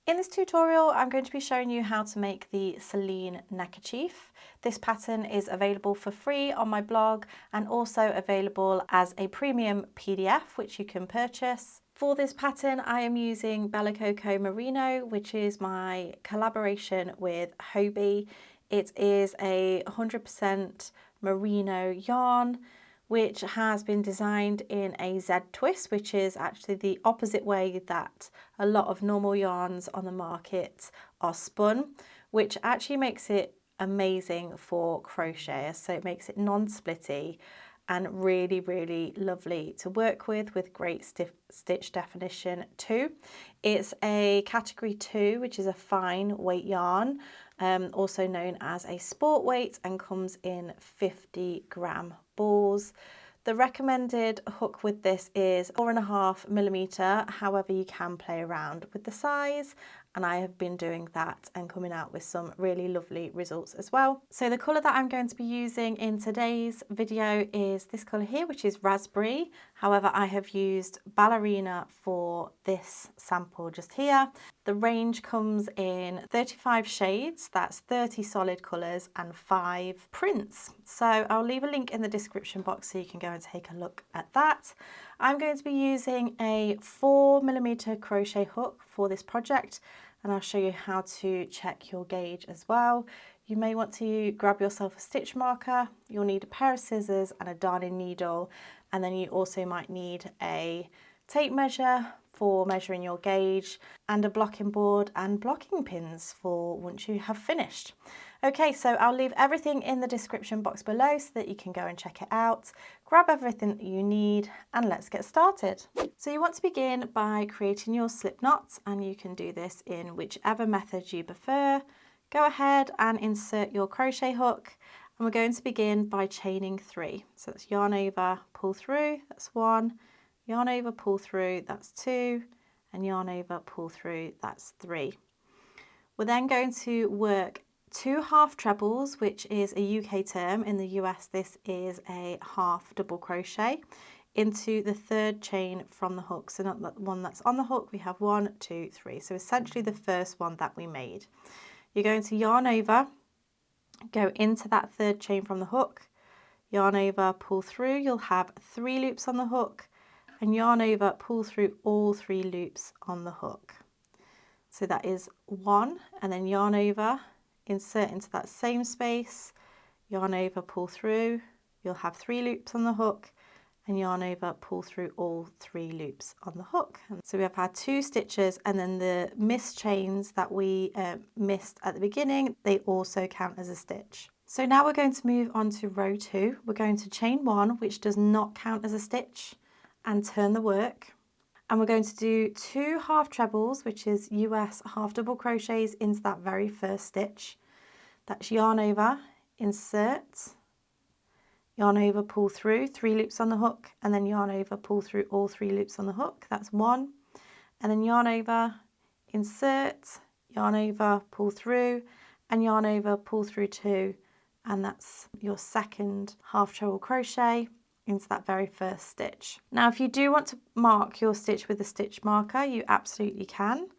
In this tutorial, I'm going to be showing you how to make the Celine Neckerchief. This pattern is available for free on my blog and also available as a premium PDF, which you can purchase. For this pattern, I am using Bella Coco Merino, which is my collaboration with Hobie. It is a 100% merino yarn, which has been designed in a Z twist, which is actually the opposite way that a lot of normal yarns on the market are spun, which actually makes it amazing for crochet. So it makes it non-splitty and really, really lovely to work with great stitch definition too. It's a category 2, which is a fine weight yarn, also known as a sport weight, and comes in 50-gram balls. The recommended hook with this is 4.5mm, however you can play around with the size, and I have been doing that and coming out with some really lovely results as well. So the colour that I'm going to be using in today's video is this colour here, which is raspberry. However, I have used ballerina for this sample just here. The range comes in 35 shades, that's 30 solid colours and 5 prints. So I'll leave a link in the description box so you can go and take a look at that. I'm going to be using a 4mm crochet hook for this project, and I'll show you how to check your gauge as well. You may want to grab yourself a stitch marker, you'll need a pair of scissors and a darning needle, and then you also might need a tape measure for measuring your gauge, and a blocking board and blocking pins for once you have finished. Okay, so I'll leave everything in the description box below so that you can go and check it out. Grab everything that you need and let's get started. So you want to begin by creating your slip knots, and you can do this in whichever method you prefer. Go ahead and insert your crochet hook, and we're going to begin by chaining 3. So that's yarn over, pull through, that's 1, yarn over, pull through, that's 2, and yarn over, pull through, that's 3. We're then going to work 2 half trebles, which is a UK term. In the US, this is a half double crochet, into the 3rd chain from the hook. So not the one that's on the hook, we have 1, 2, 3. So essentially the first one that we made. You're going to yarn over, go into that 3rd chain from the hook, yarn over, pull through, you'll have 3 loops on the hook, and yarn over, pull through all 3 loops on the hook. So that is 1, and then yarn over, insert into that same space, yarn over, pull through, you'll have 3 loops on the hook, and yarn over, pull through all 3 loops on the hook. And so we have had 2 stitches, and then the missed chains that we missed at the beginning, they also count as a stitch. So now we're going to move on to row 2. We're going to chain 1, which does not count as a stitch, and turn the work. And we're going to do 2 half trebles, which is US half double crochets into that very first stitch. That's yarn over, insert, yarn over, pull through, 3 loops on the hook, and then yarn over, pull through all 3 loops on the hook. That's 1. And then yarn over, insert, yarn over, pull through, and yarn over, pull through 2. And that's your 2nd half treble crochet into that very first stitch. Now, if you do want to mark your stitch with a stitch marker, you absolutely can,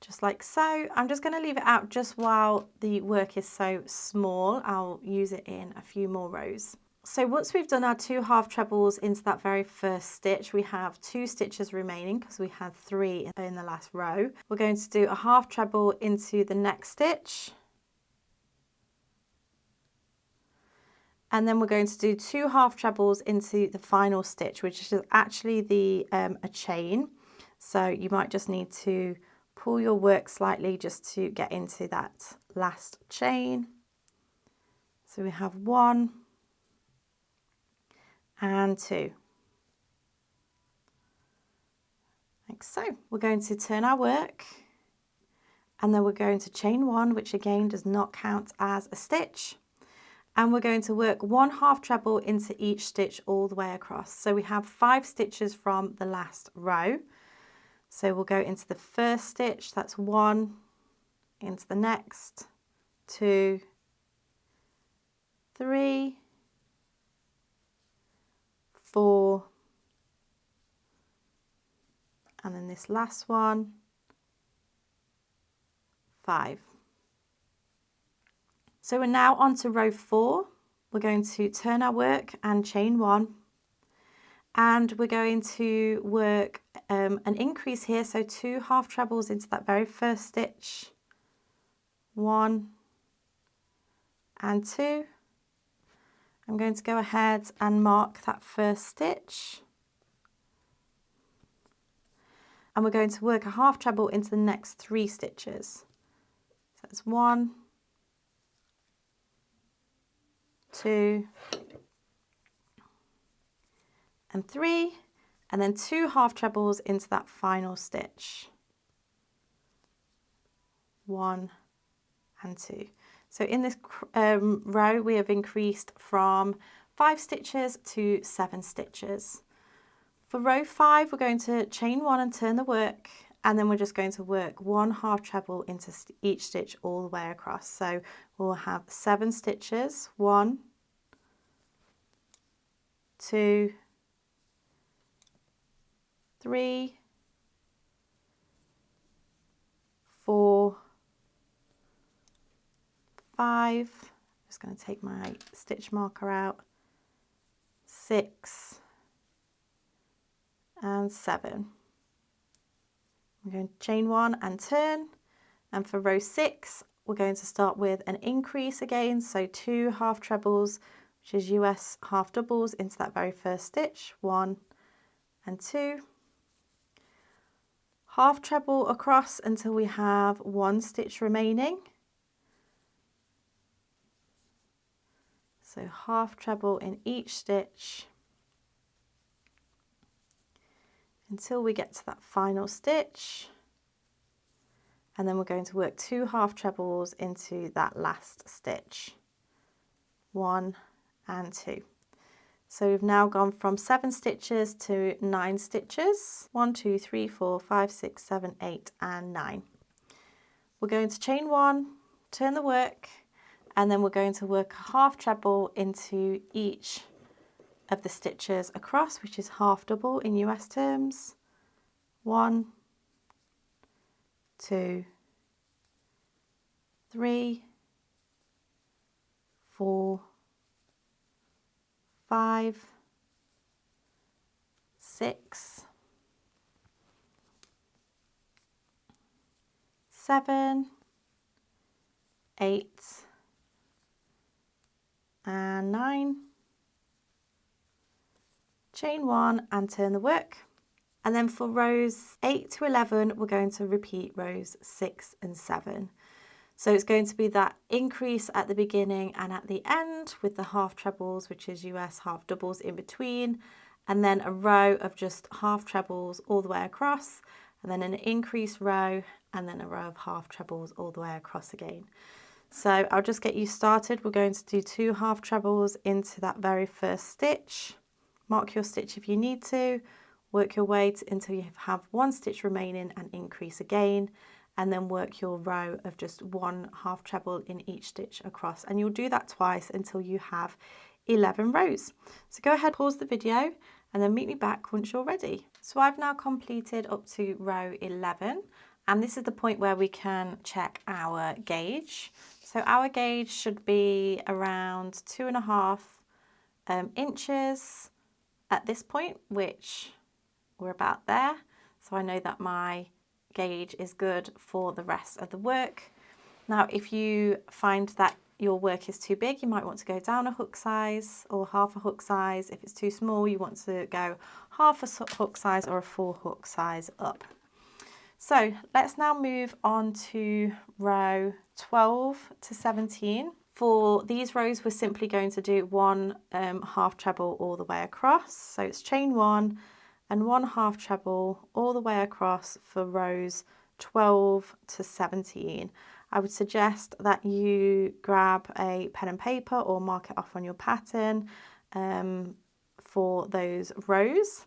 just like so. I'm just going to leave it out just while the work is so small. I'll use it in a few more rows. So once we've done our 2 half trebles into that very first stitch, we have 2 stitches remaining because we had 3 in the last row. We're going to do a half treble into the next stitch, and then we're going to do 2 half trebles into the final stitch, which is actually the a chain. So you might just need to pull your work slightly just to get into that last chain. So we have 1 and 2. Like so. We're going to turn our work, and then we're going to chain 1, which again does not count as a stitch. And we're going to work 1 half treble into each stitch all the way across. So we have 5 stitches from the last row. So we'll go into the first stitch, that's 1, into the next, 2, 3, 4, and then this last one, 5. So we're now on to row 4. We're going to turn our work and chain 1, and we're going to work an increase here, so 2 half trebles into that very first stitch, 1 and 2. I'm going to go ahead and mark that first stitch, and we're going to work a half treble into the next 3 stitches. So that's 1, 2 and 3, and then 2 half trebles into that final stitch, 1 and 2. So in this row we have increased from 5 stitches to 7 stitches. For row 5 we're going to chain 1 and turn the work, and then we're just going to work 1 half treble into each stitch all the way across. So we'll have 7 stitches, 1, 2, 3, 4, 5, I'm just going to take my stitch marker out, 6 and 7. I'm going to chain 1 and turn, and for row 6 we're going to start with an increase again, so 2 half trebles, which is US half doubles, into that very first stitch, 1 and 2. Half treble across until we have 1 stitch remaining. So half treble in each stitch until we get to that final stitch, and then we're going to work 2 half trebles into that last stitch, 1 and 2. So we've now gone from 7 stitches to 9 stitches, 1, 2, 3, 4, 5, 6, 7, 8 and 9. We're going to chain 1, turn the work, and then we're going to work a half treble into each of the stitches across, which is half double in US terms, 1, 2, 3, 4, 5, 6, 7, 8 and 9. Chain 1 and turn the work. And then for rows 8 to 11 we're going to repeat rows 6 and 7. So it's going to be that increase at the beginning and at the end with the half trebles, which is US half doubles in between, and then a row of just half trebles all the way across, and then an increased row, and then a row of half trebles all the way across again. So I'll just get you started. We're going to do 2 half trebles into that very first stitch. Mark your stitch if you need to, work your way until you have 1 stitch remaining and increase again, and then work your row of just 1 half treble in each stitch across, and you'll do that twice until you have 11 rows. So go ahead, pause the video, and then meet me back once you're ready. So I've now completed up to row 11, and this is the point where we can check our gauge. So our gauge should be around 2.5 inches at this point, which we're about there. So I know that my gauge is good for the rest of the work. Now if you find that your work is too big, you might want to go down a hook size or half a hook size. If it's too small, you want to go half a hook size or a full hook size up. So let's now move on to row 12 to 17. For these rows we're simply going to do 1 half treble all the way across. So it's chain 1 and 1 half treble all the way across for rows 12 to 17. I would suggest that you grab a pen and paper or mark it off on your pattern for those rows.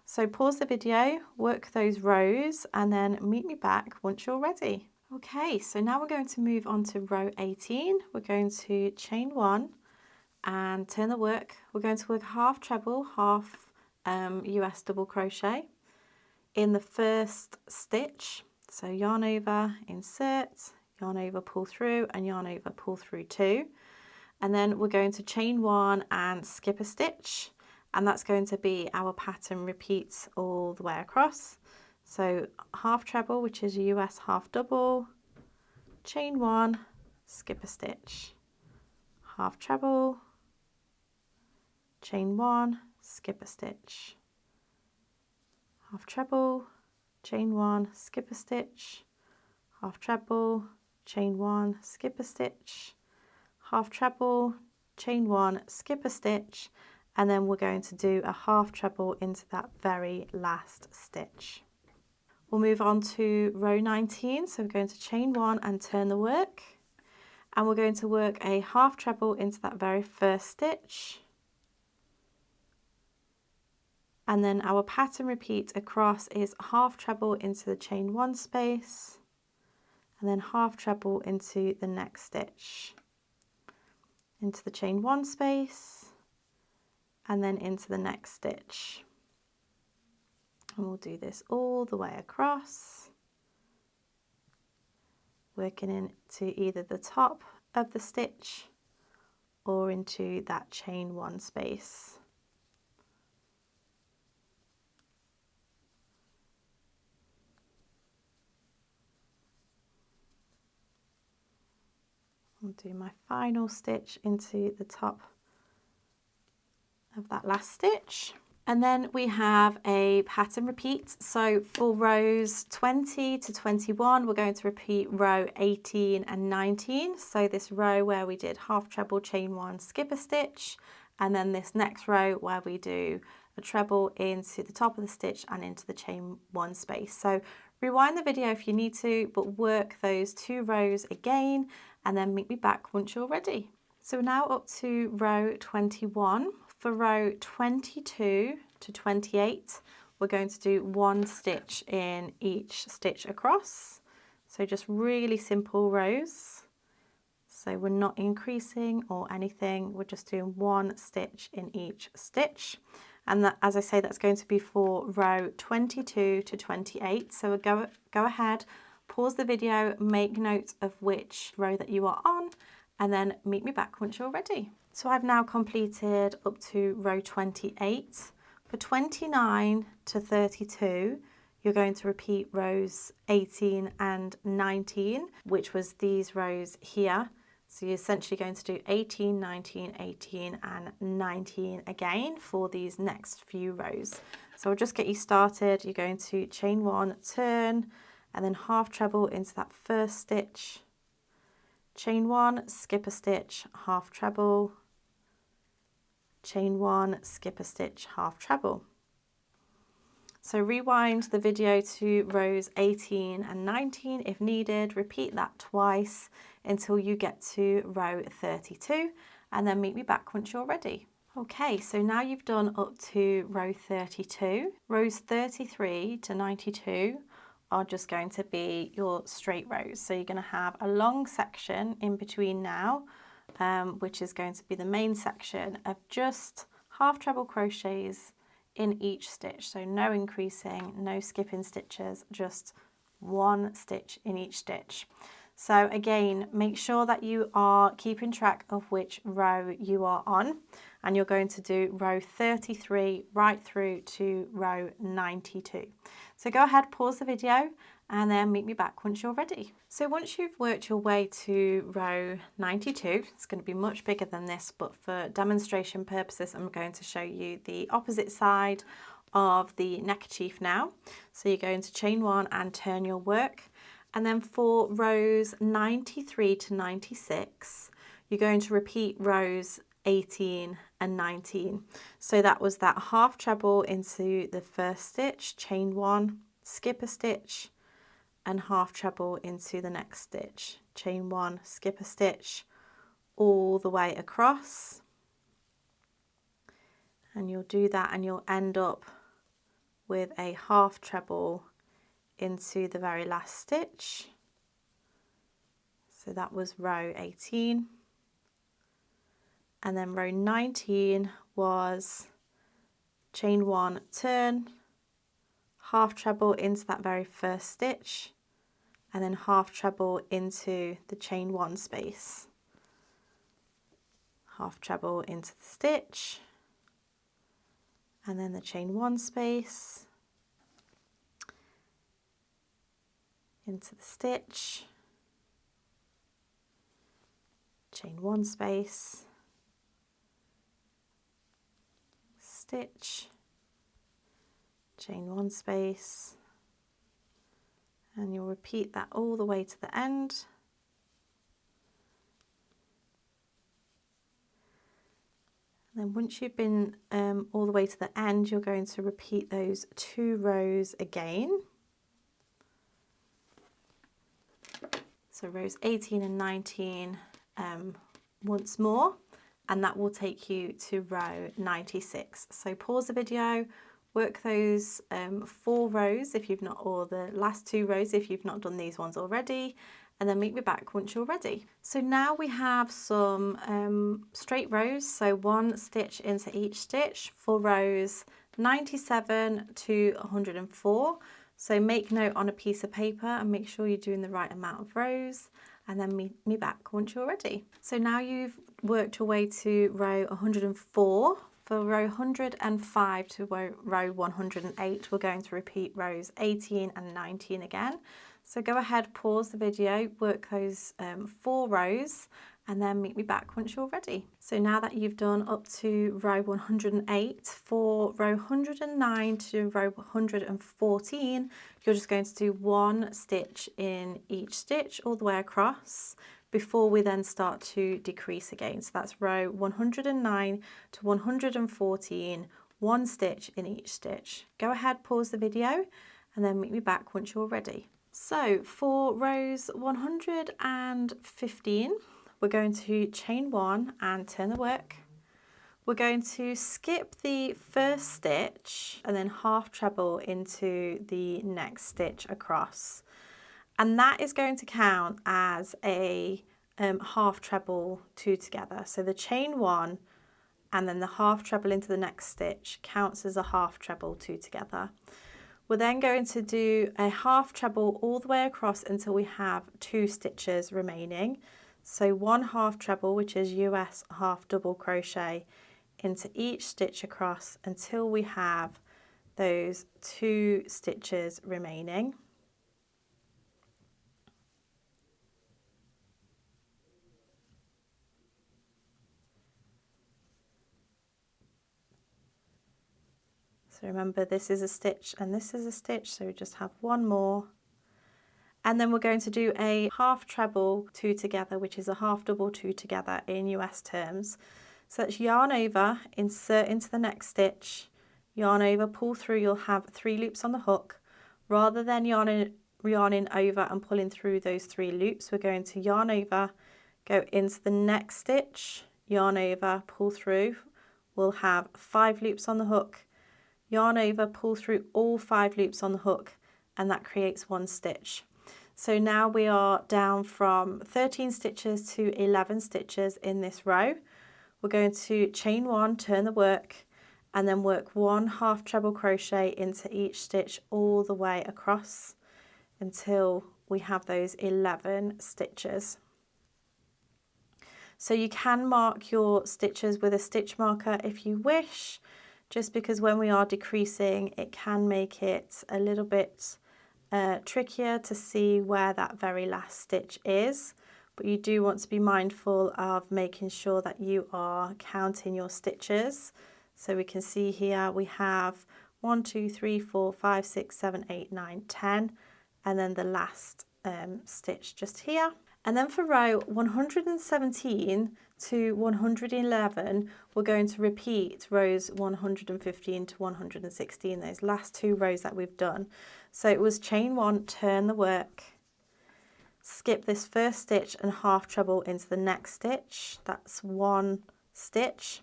So pause the video, work those rows, and then meet me back once you're ready. Okay, so now we're going to move on to row 18. We're going to chain 1 and turn the work. We're going to work half treble, half US double crochet in the first stitch. So yarn over, insert, yarn over, pull through, and yarn over, pull through 2. And then we're going to chain 1 and skip a stitch, and that's going to be our pattern repeats all the way across. So half treble, which is a US half double, chain 1, skip a stitch, half treble, chain 1, skip a stitch, half treble, chain 1, skip a stitch, half treble, chain 1, skip a stitch, half treble, chain 1, skip a stitch, and then we're going to do a half treble into that very last stitch. We'll move on to row 19, so we're going to chain 1 and turn the work, and we're going to work a half treble into that very first stitch, and then our pattern repeat across is half treble into the chain 1 space, and then half treble into the next stitch, into the chain 1 space, and then into the next stitch. And we'll do this all the way across, working into either the top of the stitch or into that chain 1 space. I'll do my final stitch into the top of that last stitch. And then we have a pattern repeat. So for rows 20 to 21, we're going to repeat row 18 and 19. So this row where we did half treble, chain 1, skip a stitch, and then this next row where we do a treble into the top of the stitch and into the chain 1 space. So rewind the video if you need to, but work those 2 rows again, and then meet me back once you're ready. So we're now up to row 21. For row 22 to 28, we're going to do 1 stitch in each stitch across. So just really simple rows. So we're not increasing or anything, we're just doing 1 stitch in each stitch. And that, as I say, that's going to be for row 22 to 28. So go ahead, pause the video, make note of which row that you are on, and then meet me back once you're ready. So I've now completed up to row 28. For 29 to 32, you're going to repeat rows 18 and 19, which was these rows here. So you're essentially going to do 18, 19, 18 and 19 again for these next few rows. So I'll just get you started. You're going to chain 1, turn, and then half treble into that first stitch, chain 1, skip a stitch, half treble, chain 1, skip a stitch, half treble. So rewind the video to rows 18 and 19 if needed, repeat that twice until you get to row 32, and then meet me back once you're ready. Okay, so now you've done up to row 32. Rows 33 to 92 are just going to be your straight rows. So you're going to have a long section in between now, which is going to be the main section of just half treble crochets in each stitch. So no increasing, no skipping stitches, just 1 stitch in each stitch. So again, make sure that you are keeping track of which row you are on, and you're going to do row 33 right through to row 92. So go ahead, pause the video, and then meet me back once you're ready. So once you've worked your way to row 92, it's going to be much bigger than this, but for demonstration purposes, I'm going to show you the opposite side of the neckerchief now. So you're going to chain 1 and turn your work. And then for rows 93 to 96, you're going to repeat rows 18 and 19. So that was that half treble into the first stitch, chain 1, skip a stitch, and half treble into the next stitch, chain 1, skip a stitch, all the way across. And you'll do that and you'll end up with a half treble into the very last stitch. So that was row 18. And then row 19 was chain 1, turn, half treble into that very first stitch, and then half treble into the chain 1 space, half treble into the stitch, and then the chain 1 space, into the stitch, chain 1 space, stitch, chain 1 space, and you'll repeat that all the way to the end. And then once you've been all the way to the end, you're going to repeat those 2 rows again. So rows 18 and 19 once more, and that will take you to row 96. So pause the video, work those 4 rows if you've not, or the last 2 rows if you've not done these ones already, and then meet me back once you're ready. So now we have some straight rows, so 1 stitch into each stitch for rows 97 to 104. So make note on a piece of paper and make sure you're doing the right amount of rows, and then meet me back once you're ready. So now you've worked your way to row 104. For row 105 to row 108, we're going to repeat rows 18 and 19 again. So go ahead, pause the video, work those 4 rows, and then meet me back once you're ready. So now that you've done up to row 108, for row 109 to row 114, you're just going to do 1 stitch in each stitch all the way across before we then start to decrease again. So that's row 109 to 114, 1 stitch in each stitch. Go ahead, pause the video, and then meet me back once you're ready. So for rows 115, we're going to chain 1 and turn the work. We're going to skip the first stitch and then half treble into the next stitch across. And that is going to count as a half treble 2 together. So the chain 1 and then the half treble into the next stitch counts as a half treble 2 together. We're then going to do a half treble all the way across until we have 2 stitches remaining. So 1 half treble, which is US half double crochet into each stitch across until we have those 2 stitches remaining. So remember, this is a stitch and this is a stitch, so we just have 1 more. And then we're going to do a half treble 2 together, which is a half double 2 together in US terms. So that's yarn over, insert into the next stitch, yarn over, pull through, you'll have 3 loops on the hook. Rather than yarning over and pulling through those 3 loops, we're going to yarn over, go into the next stitch, yarn over, pull through, we'll have 5 loops on the hook, yarn over, pull through all 5 loops on the hook, and that creates 1 stitch. So now we are down from 13 stitches to 11 stitches in this row. We're going to chain 1, turn the work, and then work 1 half treble crochet into each stitch all the way across until we have those 11 stitches. So you can mark your stitches with a stitch marker if you wish, just because when we are decreasing, it can make it a little bit trickier to see where that very last stitch is, but you do want to be mindful of making sure that you are counting your stitches. So we can see here we have 1, 2, 3, 4, 5, 6, 7, 8, 9, 10, and then the last stitch just here. And then for row 117 to 111, we're going to repeat rows 115 to 116, those last 2 rows that we've done. So it was chain 1, turn the work, skip this first stitch and half treble into the next stitch, that's 1 stitch,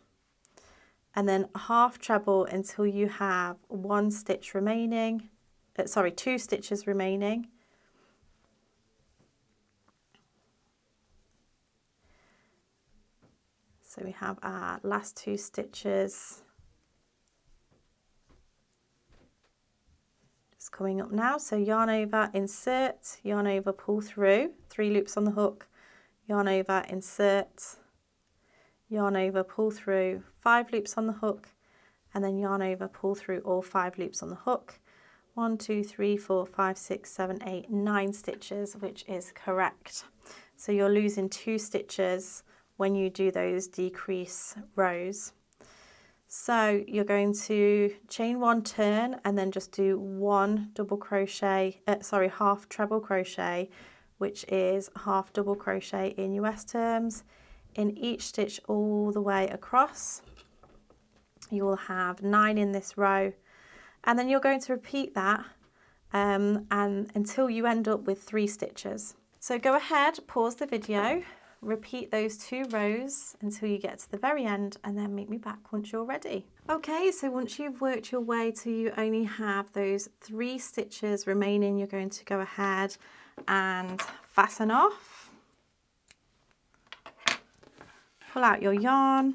and then half treble until you have 1 stitch remaining, 2 stitches remaining. So we have our last 2 stitches. Just coming up now. So yarn over, insert, yarn over, pull through, 3 loops on the hook, yarn over, insert, yarn over, pull through, 5 loops on the hook, and then yarn over, pull through all 5 loops on the hook. 1, 2, 3, 4, 5, 6, 7, 8, 9 stitches, which is correct. So you're losing 2 stitches when you do those decrease rows. So you're going to chain 1, turn, and then just do 1 double crochet, half treble crochet, which is half double crochet in US terms, in each stitch all the way across. You will have 9 in this row, and then you're going to repeat that and until you end up with 3 stitches. So go ahead, pause the video, repeat those 2 rows until you get to the very end, and then meet me back once you're ready. Okay, so once you've worked your way till you only have those 3 stitches remaining, you're going to go ahead and fasten off. Pull out your yarn,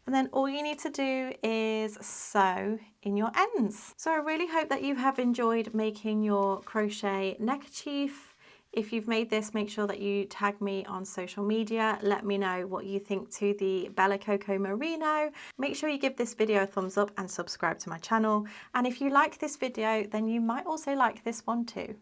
and then all you need to do is sew in your ends. So I really hope that you have enjoyed making your crochet neckerchief. If you've made this, make sure that you tag me on social media. Let me know what you think to the Bella Coco Merino. Make sure you give this video a thumbs up and subscribe to my channel. And if you like this video, then you might also like this one too.